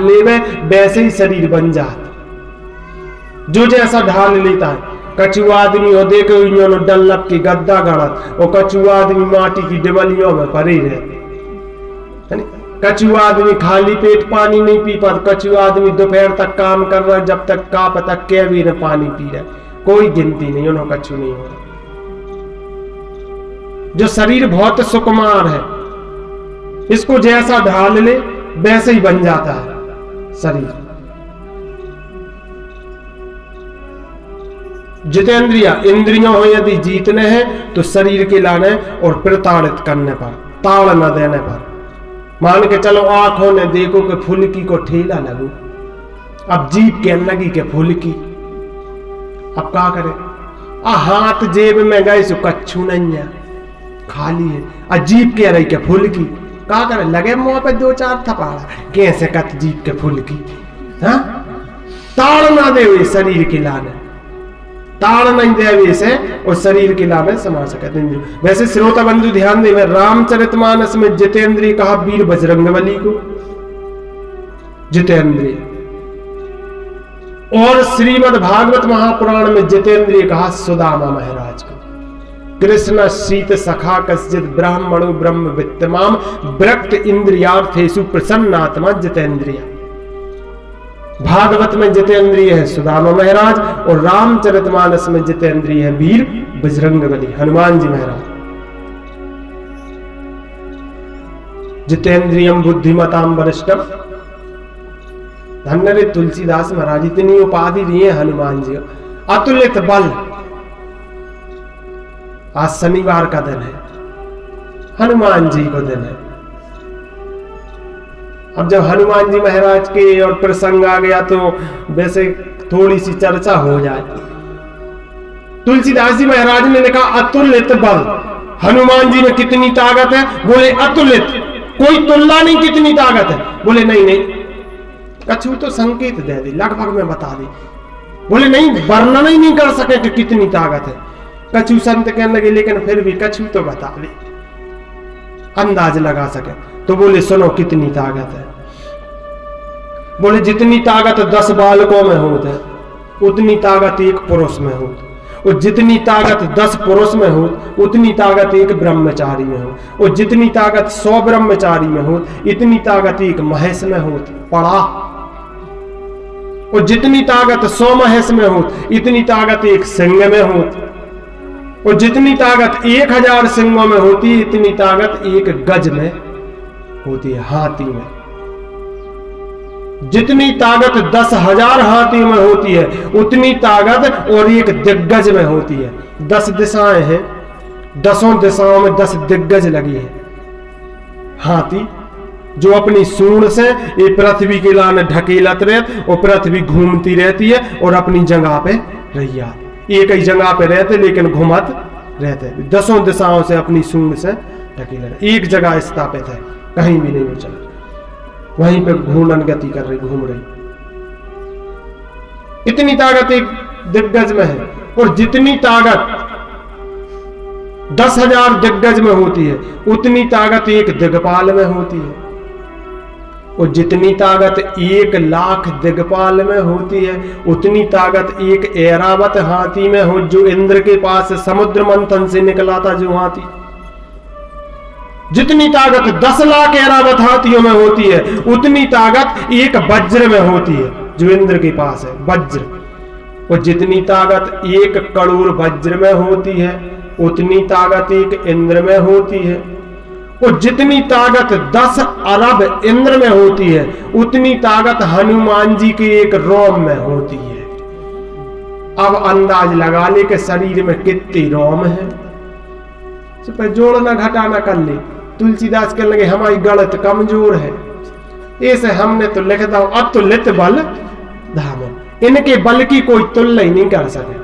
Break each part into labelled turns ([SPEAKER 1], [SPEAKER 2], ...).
[SPEAKER 1] ले वैसे ही शरीर बन जाता, जो जैसा ढाल लेता है। कछु आदमी हो देखो इन्होंने डल्लप की गद्दा गड़त, और कछु आदमी माटी की डिबलियों में पड़े रहते, कछु आदमी खाली पेट पानी नहीं पी पाता, कछु आदमी दोपहर तक काम कर रहा है, जब तक काप तक के भी न पानी पी रहा, कोई गिनती नहीं, उन्होंने कछु नहीं हो रहा। जो शरीर बहुत सुकुमार है, इसको जैसा ढाल ले वैसे ही बन जाता है शरीर। जितेंद्रिया इंद्रियों हो यदि जीतने हैं तो शरीर के लाने और प्रताड़ित करने पर, ताड़ न देने पर। मान के चलो आंखों ने देखो कि फुल्की को ठेला लगू, अब जीभ के लगी के फुल्की, अब क्या करे? हाथ जेब में गए सो कच्छू नहीं है, खाली है, अजीब के रही के फुल्की, क्या करे? लगे मुंह पे 2-4 थपाड़ा, कैसे कत जीभ के फुल्की। हाँ, ताड़ ना दे हुए शरीर के लाने, ताड़ नहीं दे हुए से और शरीर के लाने समा सकते। वैसे श्रोता बंधु ध्यान दे, रामचरितमानस में जितेंद्रिय कहा वीर बजरंगबली को, जितेंद्रिय, और श्रीमद् भागवत महापुराण में जितेंद्रिय कहा सुदामा महाराज को। कृष्ण शीत सखा कश्चित ब्राह्मणो ब्रह्म वित्तमाम विरक्त इंद्रियार्थेषु प्रसन्नात्मा जितेंद्रिय। भागवत में जितेंद्रिय है सुदामा महाराज, और रामचरितमानस में जितेंद्रिय है वीर बजरंगबली हनुमान जी महाराज। जितेंद्रियम बुद्धिमताम वरिष्ठम, धन्य रे तुलसीदास महाराज, इतनी उपाधि दी है हनुमान जी, अतुलित बल। आज शनिवार का दिन है, हनुमान जी को दिन है। अब जब हनुमान जी महाराज के और प्रसंग आ गया तो वैसे थोड़ी सी चर्चा हो जाए। तुलसीदास जी महाराज ने लिखा अतुलित बल, हनुमान जी में कितनी ताकत है? बोले अतुलित, कोई तुलना नहीं, कितनी ताकत है? बोले नहीं नहीं, कछु तो संकेत दे दी, लगभग में बता दी। बोले नहीं, वर्णन ही नहीं कर सके कि कितनी ताकत है। कछु संत कहने लगे लेकिन फिर भी कछु तो बता दी, अंदाज लगा सके। तो बोले सुनो कितनी ताकत है। बोले जितनी ताकत 10 बालकों में होती है उतनी ताकत एक पुरुष में होती, और जितनी ताकत 10 पुरुष में हो उतनी ताकत एक ब्रह्मचारी में हो, और जितनी ताकत 100 ब्रह्मचारी में हो इतनी ताकत एक महेश में होती। पढ़ा। और जितनी ताकत 100 महेश में हो इतनी ताकत एक सिंह में होती, और जितनी ताकत 1000 सिंहों में होती है इतनी ताकत एक गज में होती है, हाथी में। जितनी ताकत 10,000 हाथी में होती है उतनी ताकत और एक दिग्गज में होती है। 10 दिशाएं हैं, 10 दिशाओं में 10 दिग्गज लगी है। हाथी जो अपनी सूंड से ये पृथ्वी के लाने ढकेलत रहे और पृथ्वी घूमती रहती है और अपनी जगह पे रही आती, एक ही जगह पे रहते लेकिन घुमत रहते, 10 दिशाओं से अपनी सूंड से ढकेल, एक जगह स्थापित है, कहीं भी नहीं चल, वहीं पे घूर्णन गति कर रही, घूम रही। इतनी ताकत एक दिग्गज में है। और जितनी ताकत 10,000 दिग्गज में होती है उतनी ताकत एक दिग्पाल में होती है, और जितनी ताकत 1,00,000 दिग्पाल में होती है उतनी ताकत एक ऐरावत हाथी में हो, जो इंद्र के पास समुद्र मंथन से निकला था जो हाथी। जितनी ताकत 10,00,000 ऐरावत हाथियों में होती है उतनी ताकत एक वज्र में होती है जो इंद्र के पास है, वज्र। और जितनी ताकत 1 करोड़ वज्र में होती है उतनी ताकत एक इंद्र में होती है, और जितनी ताकत 10 अरब इंद्र में होती है उतनी ताकत हनुमान जी के एक रोम में होती है। अब अंदाज लगा ले कि शरीर में कितनी रोम है, पर जोड़ना घटाना कर ले। तुलसीदास कहने लगे हमारी गणित कमजोर है, ऐसे हमने तो लिख दो अतुलित बल धामन, इनके बल की कोई तुलना ही नहीं कर सके।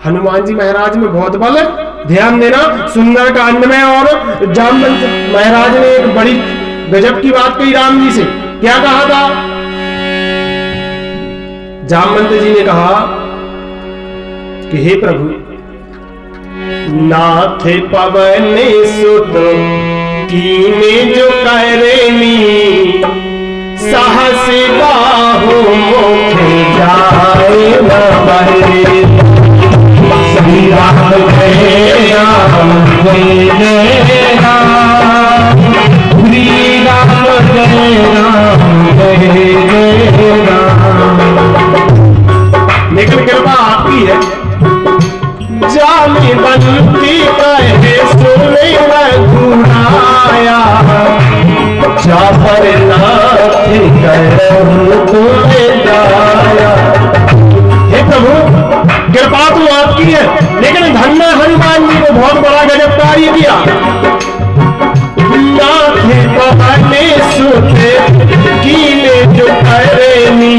[SPEAKER 1] हनुमान जी महाराज में बहुत बल है। ध्यान देना, सुंदरकांड में और जामवंत महाराज ने एक बड़ी गजब की बात कही राम जी से। क्या कहा था? जामवंत जी ने कहा कि हे प्रभु, नाथ पवन सुत कीने जो करेनी, सहस बाहु मुख जाए न बहे। श्री राम जय राम जय जय राम, श्री राम जय राम जय जय राम। लेकिन कृपा आपकी है। जामी बनती कहे सुने घुराया, जा पर नाथ कहूं तुम्हें जाया। हे प्रभु कृपा तो आपकी है, लेकिन धन्ना हनुमान जी को बहुत बड़ा गजब कार्य किया। नाथे पहने सुते कीले जो करेनी,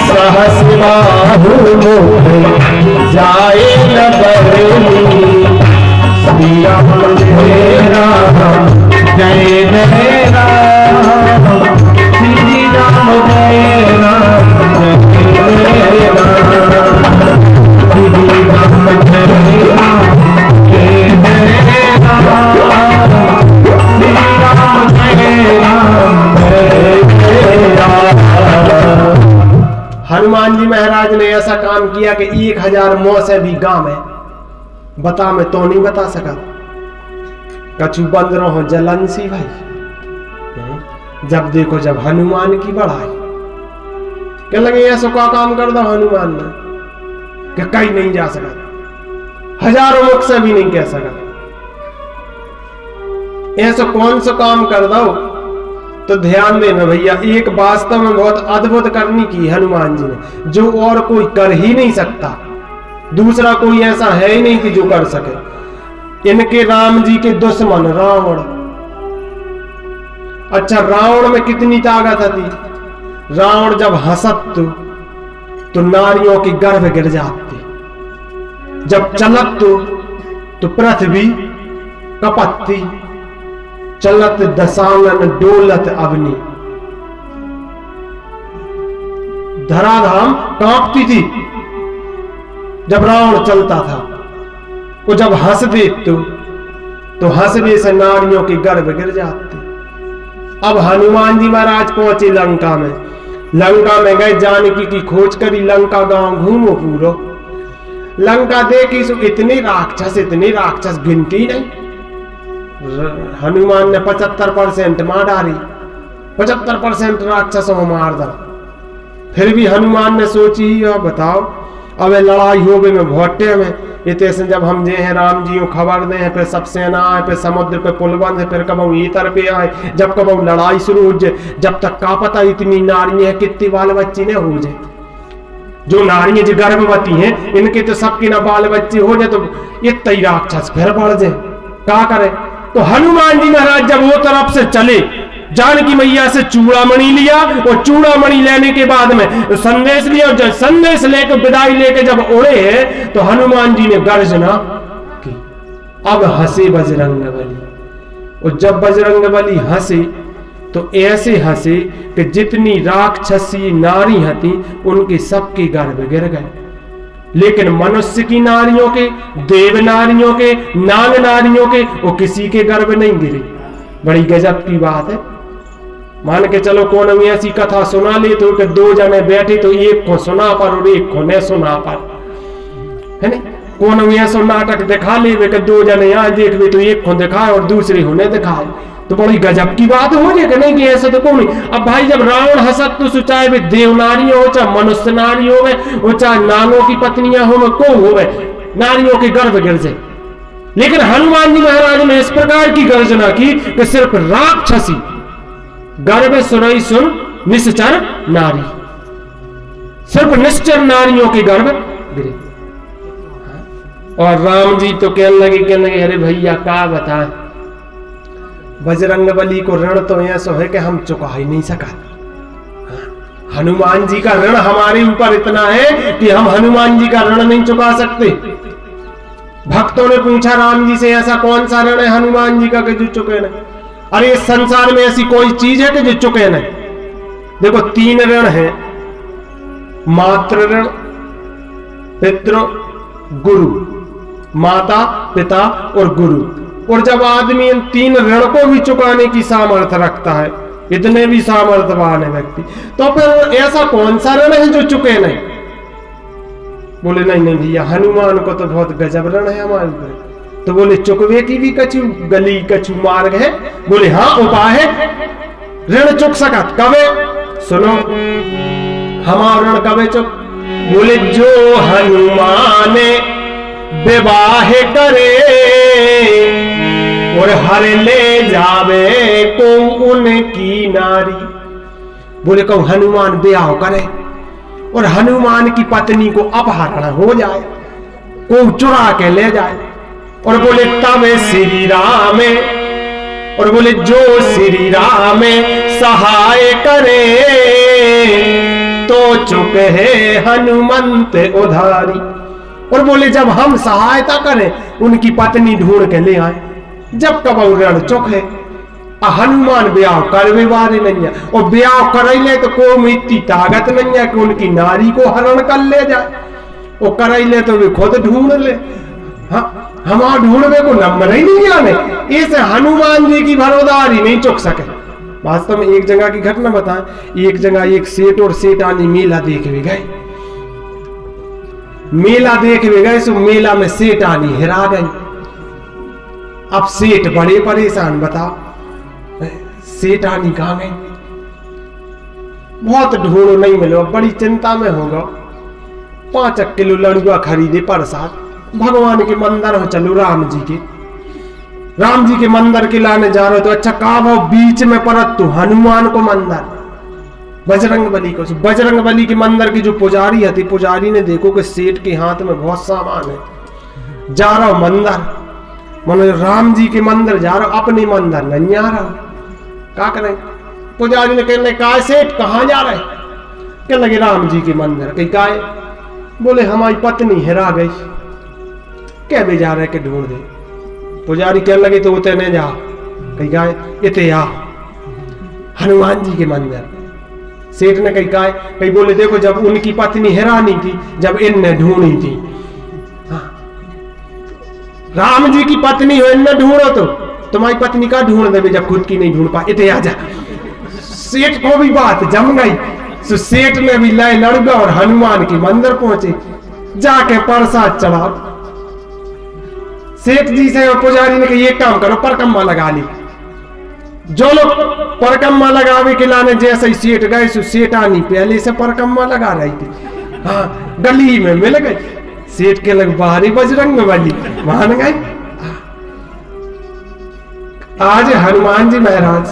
[SPEAKER 1] सहस बाहु मुख जाए न बरनी। श्री राम जय राम जय जय राम, श्री राम जय राम जय जय राम, श्री राम जय राम जय जय राम, श्री राम जय राम जय जय राम। हनुमान जी महाराज ने ऐसा काम किया कि 1000 मोह से भी गांव है बता मैं तो नहीं बता सका। कछु बंदरों हो जलन सी भाई, जब देखो जब हनुमान की बढ़ाई क्या लगे ऐसा क्या काम कर दो हनुमान ने कि कहीं नहीं जा सका, 1000 मुख से भी नहीं कह सका। ऐसा कौन सा काम कर दो तो ध्यान देना भैया, एक वास्तव में बहुत अद्भुत करनी की हनुमान जी ने, जो और कोई कर ही नहीं सकता, दूसरा कोई ऐसा है ही नहीं कि जो कर सके। इनके राम जी के दुश्मन रावण, अच्छा रावण में कितनी ताकत थी। रावण जब हंसत तो नारियों की गर्भ गिर जाती, जब चलत तो पृथ्वी कपत्ती, चलत दशानन डोलत अवनी, धराधाम कांपती थी जब रावण चलता था। वो जब हंस दे तो हंसने से नारियों की गर्भ गिर जाती। अब हनुमान जी महाराज पहुंचे लंका में, लंका में गए, जानकी की खोज करी, लंका गांव घूमो पूरो। लंका देखी सो इतने राक्षस गिनती नहीं। हनुमान ने 75% मार डाली, 75% राक्षसों को मार दा। फिर भी हनुमान ने सोची बताओ अब लड़ाई हो गई में भोटे में इतने से जब हम जे हैं राम जी को खबर दे, फिर सब सेना आए, फिर समुद्र पे पुल बंद है, फिर कब इतर पे आए, जब कब लड़ाई शुरू हो जाए, जब तक का पता इतनी नारियां हैं कितनी बाल बच्ची ने हो जाए। जो नारियां जो गर्भवती हैं इनके तो सबके ना बाल बच्चे हो जाए तो इतने राक्षस फिर बढ़ जाए, क्या करे। तो हनुमान जी महाराज जब वो तरफ से चले, जानकी मैया से चूड़ामणि लिया और चूड़ामणि लेने के बाद में संदेश लिया, और जब संदेश लेकर विदाई लेके जब उड़े हैं तो हनुमान जी ने गर्जना की। अब हंसे बजरंगबली, और जब बजरंगबली हंसे तो ऐसे हंसे कि जितनी राक्षसी नारी हती उनके सबके गर्भ गिर गए, लेकिन मनुष्य की नारियों के, देव नारियों के, नाग नारियों के वो किसी के गर्भ नहीं गिरे। बड़ी गजब की बात है। मान के चलो कौन ऐसी कथा सुना ले तो कि 2 जने बैठे तो एक को सुना पर और एक को न सुना पर, है ना। कौन ऐसा नाटक दिखा ले कि 2 जने यहाँ देखवे तो एक को दिखाए और दूसरे को न दिखाए, तो बड़ी गजब की बात हो जाए कि नहीं कि ऐसा तो कौन नहीं। अब भाई जब रावण हंसत तो चाहे वे देव नारियों हो, चाहे मनुष्य नारियों में हो, चाहे नागों की पत्नियां हो, को हो नारियों के गर्भ गिर जाए। लेकिन हनुमान जी महाराज ने इस प्रकार की गर्जना की कि सिर्फ राक्षसी गर्भ सुरई सुन निश्चर नारी, सिर्फ निश्चर नारियों के गर्भ गिरे। और राम जी तो कहने लगे अरे भैया क्या बताएं, बजरंगबली को ऋण तो ऐसा है कि हम चुका ही नहीं सका। हनुमान जी का ऋण हमारे ऊपर इतना है कि हम हनुमान जी का ऋण नहीं चुका सकते। भक्तों ने पूछा राम जी से ऐसा कौन सा ऋण है हनुमान जी का कि जो चुके नहीं। अरे इस संसार में ऐसी कोई चीज है कि जो चुके नहीं। देखो 3 ऋण है, मातृ ऋण, पितृ गुरु, माता पिता और गुरु। और जब आदमी इन 3 ऋण को भी चुकाने की सामर्थ्य रखता है इतने भी सामर्थ्यवान है व्यक्ति। तो फिर ऐसा कौन सा ऋण है जो चुके नहीं? बोले नहीं नहीं भैया, हनुमान को तो बहुत गजब ऋण है हमारे ऊपर। तो बोले चुकवे की भी कछु गली कछु मार्ग है? बोले हाँ, उपाय है, ऋण चुक सकत कबे? सुनो, हमारा ऋण कबे चुक? बोले जो हनुमान विवाह करे और हर ले जावे को उनकी नारी। बोले कहूं हनुमान ब्याह करे और हनुमान की पत्नी को अपहरण हो जाए, को चुरा के ले जाए, और बोले तब श्री राम, और बोले जो श्री राम सहाय करे तो चुक है हनुमंत उधारी। और बोले जब हम सहायता करें उनकी पत्नी ढूंढ के ले आए, जब कब ऋण चुक है। हनुमान ब्याह करवे वाले नहीं है, और ब्याह करैले तो को इतनी ताकत नहीं है कि उनकी नारी को हरण कर ले जाए। वो करैले तो वे खुद ढूंढ ले, हमारा ढूंढवे को नंबर ही नहीं आने। इस हनुमान जी की भरोदारी नहीं चुक सके। वास्तव में एक जगह की घटना बताएं। एक जगह एक सेठ और सेठानी मेला देख भी गए, मेला देख भी गए। सो मेला में सेठानी हिरा गई। अब सेठ बड़े परेशान, बताओ सेठानी कहां गई? बहुत ढूंढो नहीं मिलो, बड़ी चिंता में होगा। 5 किलो लड़ुआ खरीदे प्रसाद, भगवान के मंदिर हो चलो, राम जी के मंदिर के लाने जा रहे हो। तो अच्छा कहा वो बीच में परत तू हनुमान को मंदिर, बजरंग बली को, बजरंग बली के मंदिर की जो पुजारी है, पुजारी ने देखो कि सेठ के हाथ में बहुत सामान है, जा रहा हूं मंदिर, मानो राम जी के मंदिर जा रहा हूं, अपने मंदिर नहीं आ रहा। क्या करें? पुजारी ने कहने कहा सेठ कहां जा रहे? कहने लगे राम जी के मंदिर। कहीं का है? बोले हमारी पत्नी हिरा गई। क्या भी जा रहे कि ढूंढ दे। पुजारी कहने लगे तो उतने नहीं जा। कहीं का है? इते आ हनुमान जी के मंदिर। सेठ ने कहीं कहा, कहीं बोले देखो जब उनकी पत्नी हिरानी थी, जब इनने ढूंढी थी, राम जी की पत्नी हो इनने ढूंढो तो तुम्हारी पत्नी का ढूंढ देवे जब खुद की नहीं ढूंढ पाए। इते आ जा। सेठ को भी बात जम गई। तो सेठ ने भी लाए लड़का और हनुमान के मंदिर पहुंचे, जाके प्रसाद चढ़ा। सेठ जी से और पुजारी ने कहा ये काम करो, परकम्मा लगा ली। जो लोग परकम्मा लगावे के लाने जैसे ही सेठ गए, सेठानी पहले से परकम्मा लगा रही थी। हाँ, गली में मिल गई। सेठ के लग बाहरी बजरंग बली मान गए। आज हनुमान जी महाराज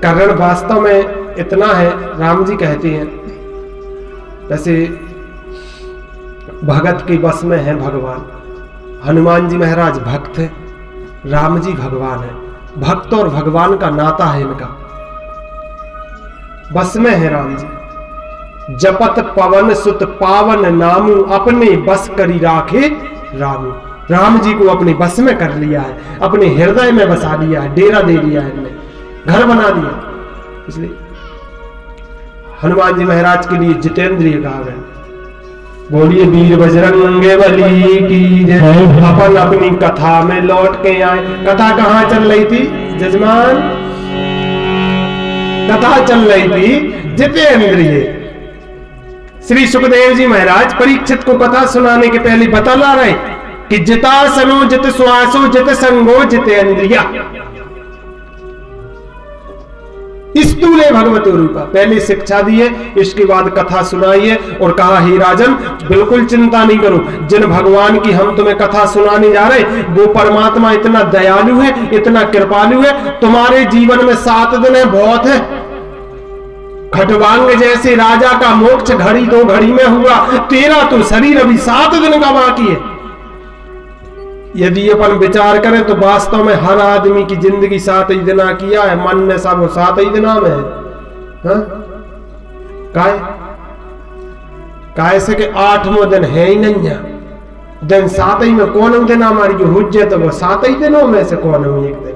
[SPEAKER 1] का ऋण वास्तव में इतना है। राम जी कहते हैं जैसे भगत के बस में है भगवान। हनुमान जी महाराज भक्त है, राम जी भगवान है। भक्त और भगवान का नाता है इनका। बस में है राम जी। जपत पवन सुत पावन नामू, अपने बस करी राखे रामू। राम जी को अपने बस में कर लिया है, अपने हृदय में बसा लिया है, डेरा दे दिया है, इनने घर बना दिया। इसलिए हनुमान जी महाराज के लिए जितेंद्रिय कहा गया। बोलिए वीर बजरंग बली की जय। अपन अपनी कथा में लौट के आए। कथा कहां चल रही थी जजमान? कथा चल रही थी जितेंद्रिय। श्री सुखदेव जी महाराज परीक्षित को कथा सुनाने के पहले बता ला रहे कि जितासनो जित श्वासो जित संगो जितेंद्रिया। स्थूले भगवती रूपा पहले शिक्षा दी है, इसके बाद कथा सुनाई है और कहा हे राजन बिल्कुल चिंता नहीं करो, जिन भगवान की हम तुम्हें कथा सुनाने जा रहे वो परमात्मा इतना दयालु है, इतना कृपालु है। तुम्हारे जीवन में 7 दिन है, बहुत है। खटवांग जैसे राजा का मोक्ष घड़ी 2 घड़ी में हुआ, तेरा तो शरीर अभी 7 दिन का बाकी है। यदि अपन विचार करें तो वास्तव में हर आदमी की जिंदगी 7 ही दिना किया है। मन ने सब 7 ही दिना में है। काय से कि 8वां दिन है ही नहीं है। दिन 7 ही में कौन दिन हमारी जो हुज्जे तो वो 7 ही दिनों में से कौन हो एक दिन।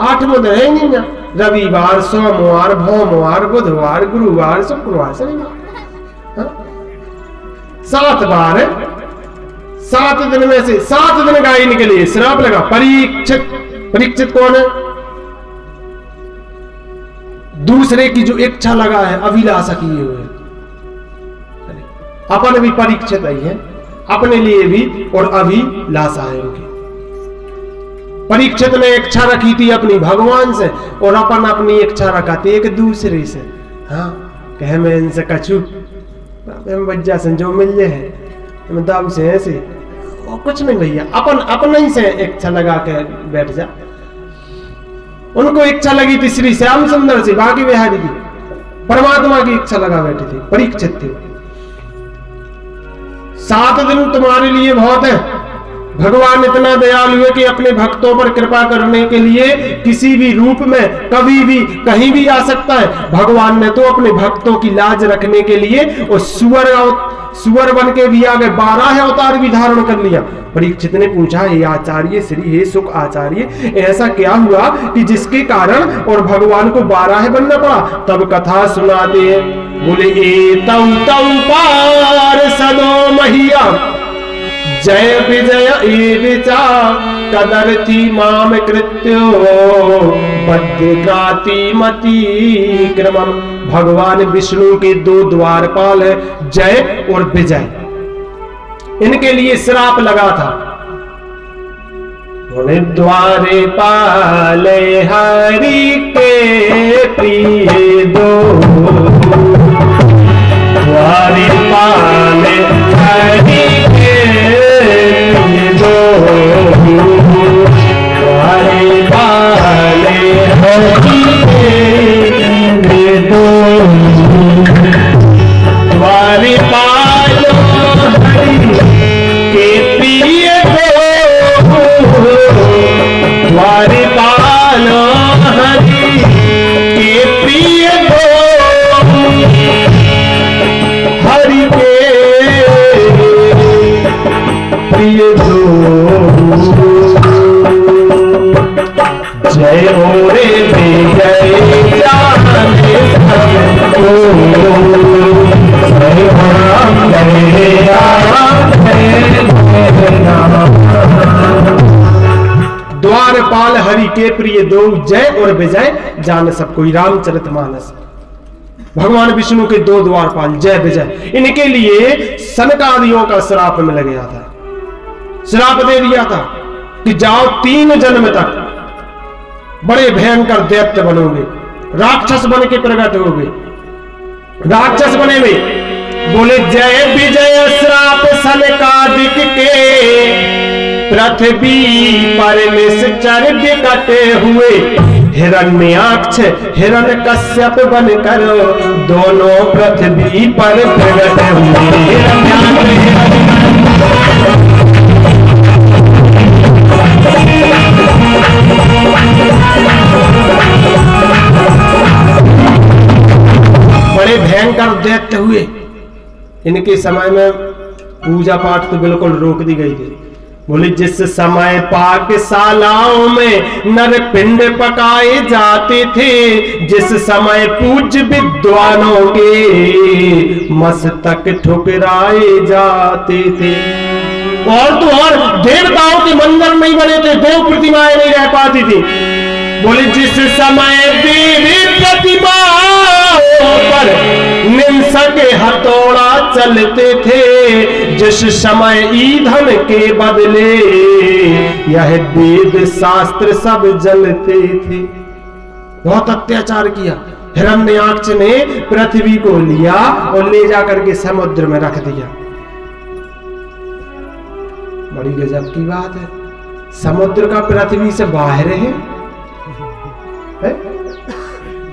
[SPEAKER 1] 8वां दिन है ही नहीं है। रविवार, सोमवार, भोमवार, बुधवार, गुरुवार, शुक्रवार, शनिवार, 7 बार है। 7 दिन में से 7 दिन गाय निकले, श्राप लगा। परीक्षित, परीक्षित कौन है? दूसरे की जो इच्छा लगा है अभिलाषा किए हुए, अपन भी परीक्षित ही है, अपने लिए भी और अभिलाषा है उनकी। परीक्षित ने इच्छा रखी थी अपनी भगवान से और अपन अपनी इच्छा रखा थी एक दूसरे से। हाँ, कहे मैं इनसे कछू बज्जा से जो मिल जाए मैं दाऊ से ऐसे और कुछ नहीं भैया, अपन अपना ही से इच्छा लगा के बैठ जा। उनको इच्छा लगी थी श्री श्याम सुंदर से, बाकी बिहारी की, परमात्मा की इच्छा लगा बैठी थी, परीक्षित थे। 7 दिन तुम्हारे लिए बहुत है। भगवान इतना दयालु है कि अपने भक्तों पर कृपा करने के लिए किसी भी रूप में कभी भी कहीं भी आ सकता है। भगवान ने तो अपने भक्तों की लाज रखने के लिए और सुअर बन के भी आगे 12 अवतार भी धारण कर लिया। परीक्षित ने पूछा, हे आचार्य श्री, हे सुख आचार्य, ऐसा क्या हुआ कि जिसके कारण और भगवान को 12 बनना पड़ा? तब कथा सुनाते हैं। बोले, ए तौ तौ पार सदो महिया जय विजय ए विचा कदरती माम कृत्यो बद्रिकाति मति क्रमम। भगवान विष्णु के 2 द्वारपाल है, जय और विजय। इनके लिए श्राप लगा था। द्वारे पाले हरि के प्रिय 2, द्वारे पाले हरि के प्रिय 2, द्वारे पाले हरि के प्रिय 2, द्वारे पालो हरि के प्रिय 2, द्वारे पालो हरि के प्रिय 2, हरि के प्रिय 2। जय हो रे जय जाने सबको, जय हो राम जय राम जय राम। द्वारपाल हरि के प्रिय 2, जय और विजय जान सब कोई। रामचरितमानस। भगवान विष्णु के 2 द्वारपाल, जय विजय। इनके लिए सनकादियों का श्राप मिल गया था। श्राप दे दिया था कि जाओ 3 जन्म तक बड़े भयंकर दैत्य बनोगे, राक्षस बन के प्रकट होगे, राक्षस बने हुए। बोले, जय विजय श्राप सनकादिक के पृथ्वी पर निश्चर विकट हुए। हिरण्याक्ष हिरण्यकश्यप बनकर दोनों पृथ्वी पर प्रकट हुए। बड़े भयंकर दैत्य हुए। इनके समय में पूजा पाठ तो बिल्कुल रोक दी गई थी। बोले, जिस समय पाकशालाओं में नर पिंड पकाए जाते थे, जिस समय पूज्य विद्वानों के मस्तक ठुकराए जाते थे, और तो और देवताओं के मंदिर नहीं बने थे, 2 प्रतिमाएं नहीं रह पाती थी। बोले, जिस समय देवी प्रतिमाओं पर निंसक हथौड़ा चलते थे, जिस समय ईंधन के बदले यह वेद शास्त्र सब जलते थे। बहुत अत्याचार किया। हिरण्याक्ष ने पृथ्वी को लिया और ले जाकर के समुद्र में रख दिया। बड़ी गजब की बात है। समुद्र का पृथ्वी से बाहर है?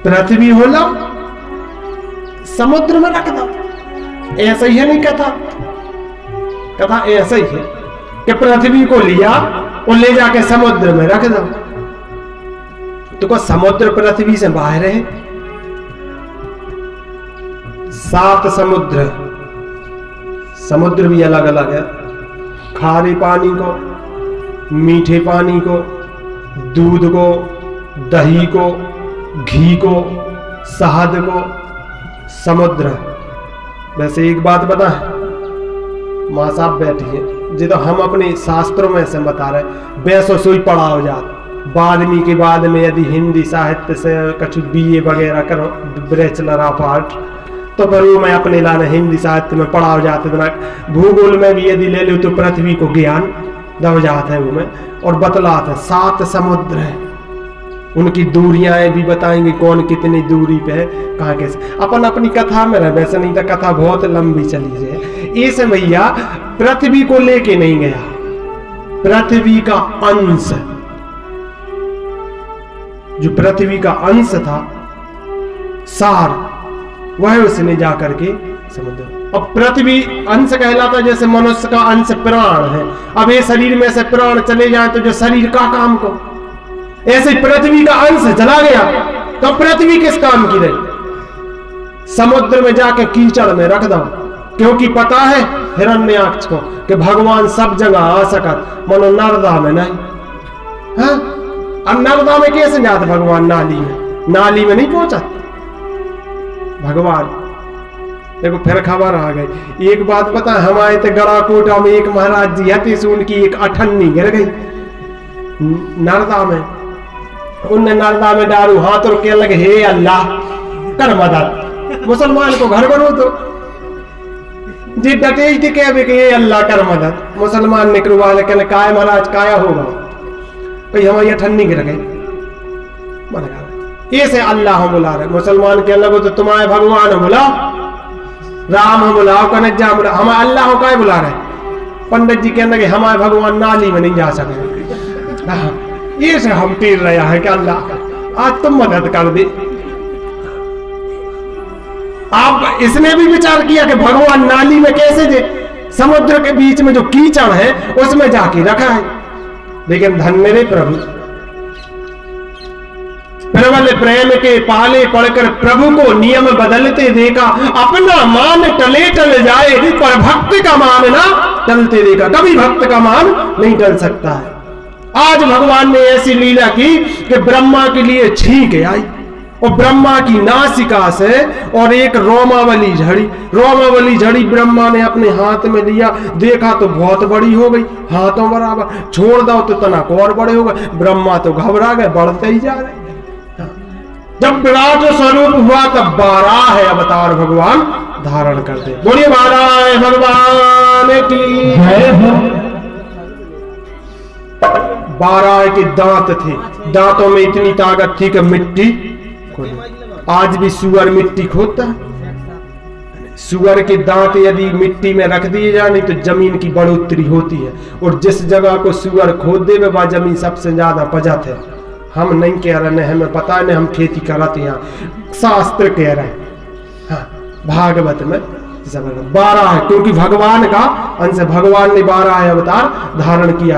[SPEAKER 1] पृथ्वी हो लो, समुद्र में रख दो। ऐसा ही है नहीं कथा? कथा ऐसा ही है कि पृथ्वी को लिया और ले जाके समुद्र में रख दो। तो क्या समुद्र पृथ्वी से बाहर है? 7 समुद्र, समुद्र भी अलग अलग है। खारे पानी को, मीठे पानी को, दूध को, दही को, घी को, शहद को, समुद्र। वैसे एक बात बता, मां साहब बैठिए जी, तो हम अपने शास्त्रों में से बता रहे, बैसो सुई पड़ा हो जात बादमी के बाद में यदि हिंदी साहित्य से कछु बीए वगैरह करो बैचलर ऑफ आर्ट तो फिर वो मैं अपने लाने हिंदी साहित्य में पढ़ा जाते थे। भूगोल में भी यदि ले लो तो पृथ्वी को ज्ञान दब जाते हैं वो में और बतलाते 7 समुद्र हैं, उनकी दूरियां भी बताएंगे कौन कितनी दूरी पे है कहाँ कैसे। अपन अपनी कथा में रहे, वैसे नहीं तो कथा बहुत लंबी चली है। ऐसे भैया पृथ्वी को लेके नहीं गया, पृथ्वी का अंश, जो पृथ्वी का अंश था सार, वह उसने जाकर के समुद्र। अब पृथ्वी अंश कहलाता जैसे मनुष्य का अंश प्राण है। अब ये शरीर में से प्राण चले जाए तो जो शरीर का काम को, ऐसे पृथ्वी का अंश चला गया तो पृथ्वी किस काम की रही? समुद्र में जाके कीचड़ में रख दो, क्योंकि पता है हिरण्याक्ष को कि भगवान सब जगह आ सकत, मनो नर्मदा में नहीं। हाँ? अब नर्मदा में कैसे जाते भगवान? नाली में नहीं पहुंचा भगवान। देखो फिर खबर आ गई। एक बात पता है, हमारे तो गड़ाकोटा में एक महाराज जी हती से उनकी एक अठन्नी गिर गई नर्मदा में। उनने नर्मदा में डारू हाथ और कहने लगे हे अल्लाह कर मदद, मुसलमान को घर बनो तो जी डटे थी कह हे अल्लाह कर मदद। मुसलमान ने करवा कहने काय महाराज काया होगा भाई, हमारी अठन्नी गिर गई। ऐसे अल्लाह हम बुला रहे, मुसलमान के लगो तो तुम्हारे भगवान बुलाओ, राम हो बुलाओ, कन्हैया बुलाओ, हम अल्लाह को काय बुला रहे? पंडित जी कहने लगे हमारे भगवान नाली में नहीं जा सके। ये से हम टीर रहा है कि अल्लाह आज तुम मदद कर दे। आप इसने भी विचार किया कि भगवान नाली में कैसे जे, समुद्र के बीच में जो कीचड़ है उसमें जाके रखा है। लेकिन धन्य रे प्रभु, प्रबल प्रेम के पाले पड़कर प्रभु को नियम बदलते देखा। अपना मान टले टल जाए पर भक्त का मान ना टलते देखा। कभी भक्त का मान नहीं टल सकता है। आज भगवान ने ऐसी लीला की कि ब्रह्मा के लिए छींक आई और ब्रह्मा की नासिका से और एक रोमावली झड़ी ब्रह्मा ने अपने हाथ में लिया, देखा तो बहुत बड़ी हो गई, हाथों बराबर, छोड़ दो तो तनक और बड़े हो गए। ब्रह्मा तो घबरा गए, बढ़ते ही जा रहे। जब विराट स्वरूप हुआ तब 12 है अवतार भगवान धारण करते। बोलिए 12 भगवान की जय हो। 12 के दांत थे, दांतों में इतनी ताकत थी कि मिट्टी, आज भी सुअर मिट्टी खोदता है। सुअर के दांत यदि मिट्टी में रख दिए जाए तो जमीन की बढ़ोतरी होती है, और जिस जगह को सुअर खोद दे वह जमीन सबसे ज्यादा पजत है। हम नहीं कह रहे, हमें पता है, हम खेती करते हैं, शास्त्र कह रहे हैं। हाँ, भागवत में 12 है, क्योंकि भगवान का अंश, भगवान ने 12 अवतार धारण किया।